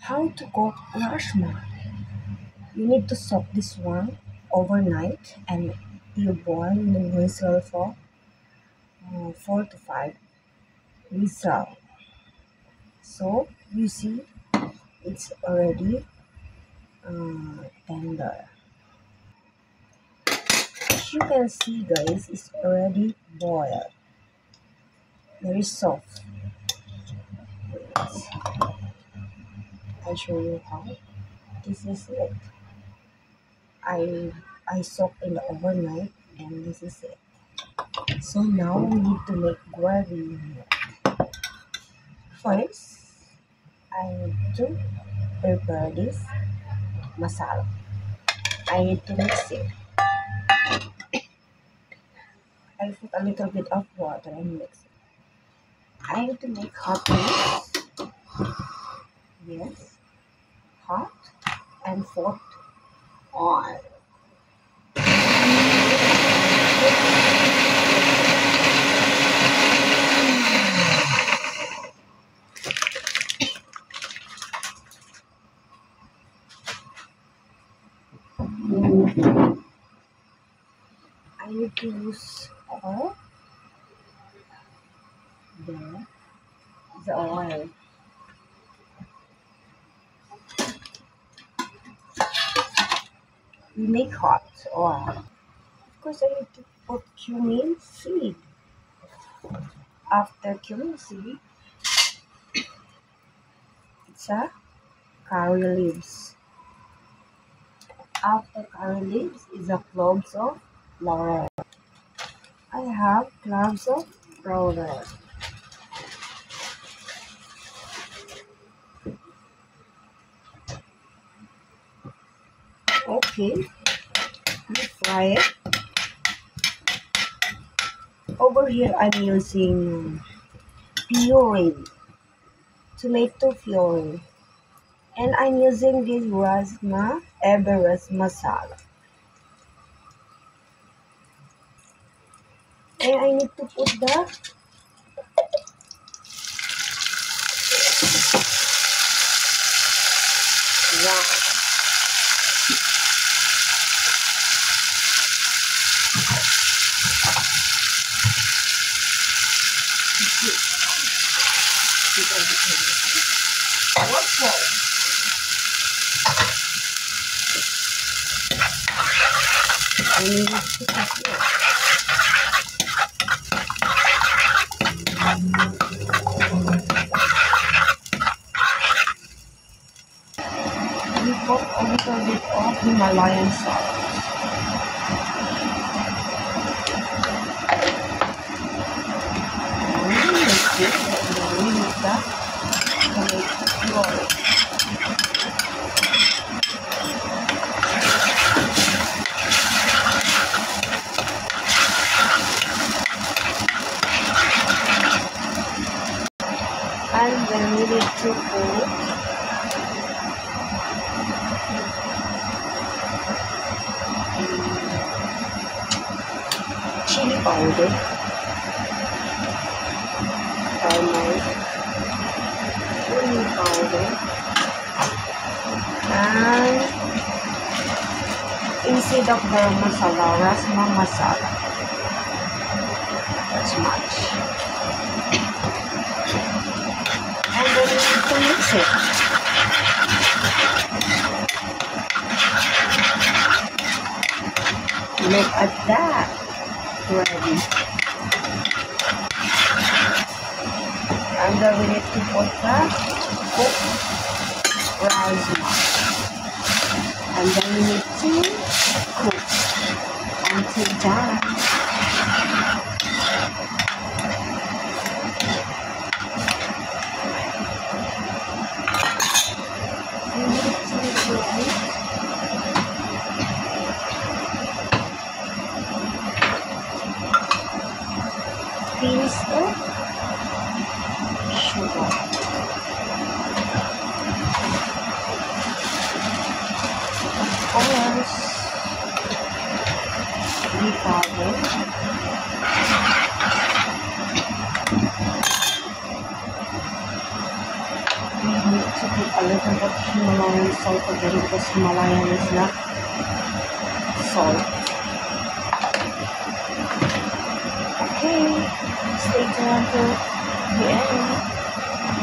How to cook rajma? You need to soak this one overnight and you boil in a whistle for 4 to 5 whistle. So you see it's already tender. As you can see guys, it's already boiled. Very soft. I'll show you how. This is it. I soak in the overnight and this is it. So now we need to make gravy. First, I need to prepare this masala. I need to mix it. I put a little bit of water and mix it. I need to make hot grease. Yes, hot and put oil. I need to use oil. There, the oil. We make hot oil. Of course, I need to put cumin seed. After cumin seed, it's a curry leaves. After curry leaves is a cloves of laurel. I have cloves of laurel. Okay, we fry it. Over here I'm using puree, tomato puree. And I'm using this Rajma Everest masala. And I need to put the we put a little bit of Himalayan salt. And then we need to put chili powder, turmeric, chili powder, and instead of garam masala, rajma masala. That's much. And then we need to mix it. Look at that. Ready. And then we need to put the cooked rajma. And then we need to cook until done. We need to cook it. Pinch of sugar. Of course, we powder. I put Himalayan salt again because Himalayan is not salt. Okay, stay tuned until the end.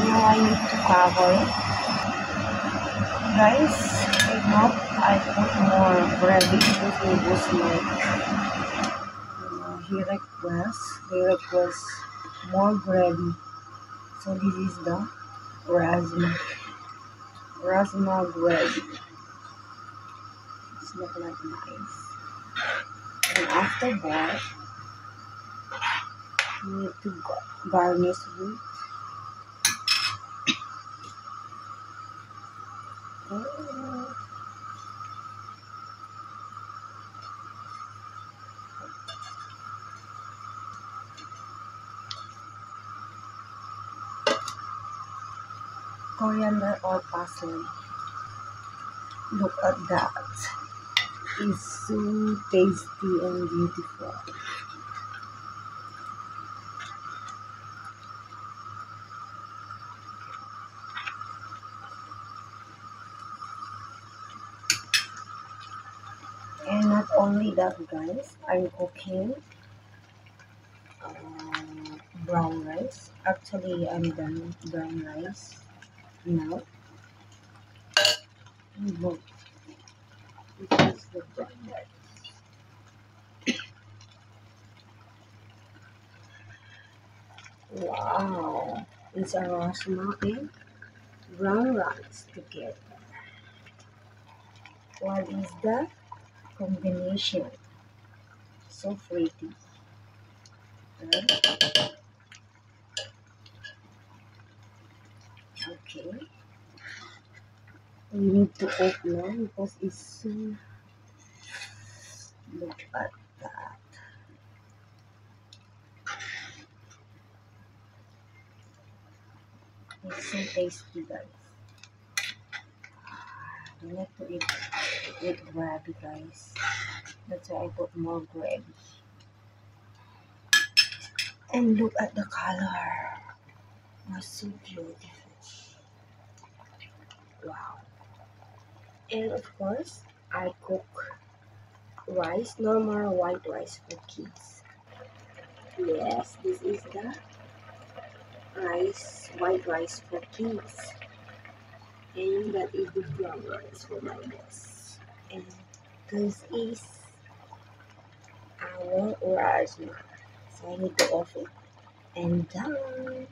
Now I need to cover it. Guys, I hope I put more gravy because it was like he requests more gravy. So this is the Rajma gravy. It's not like nice. And after that, you need to garnish with coriander or parsley. Look at that. It's so tasty and beautiful. And not only that, guys, I'm cooking brown rice. Actually, I'm done brown rice now. Look, this is the brown rice. Wow, it's a rajma and brown rice together. What is the combination? So pretty. Right? Okay. We need to open because it's so. Look at that. It's so tasty, guys. I like to eat with gravy, guys. That's why I put more gravy. And look at the color. It's so beautiful. Wow. And of course, I cook rice, normal white rice for kids. Yes, this is the white rice for kids. And that is the brown rice for my boss. And this is our rajma. So I need to off it. And done.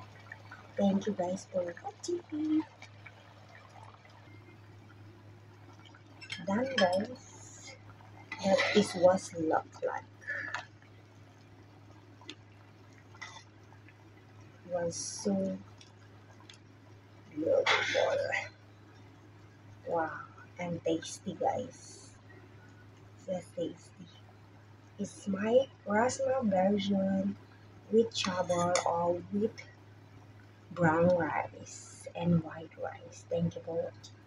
Thank you guys for watching. Done, guys. That is what it looked like. It was so beautiful. Wow, and tasty, guys. Just tasty. It's my rajma version with chawal or with brown rice and white rice. Thank you for watching.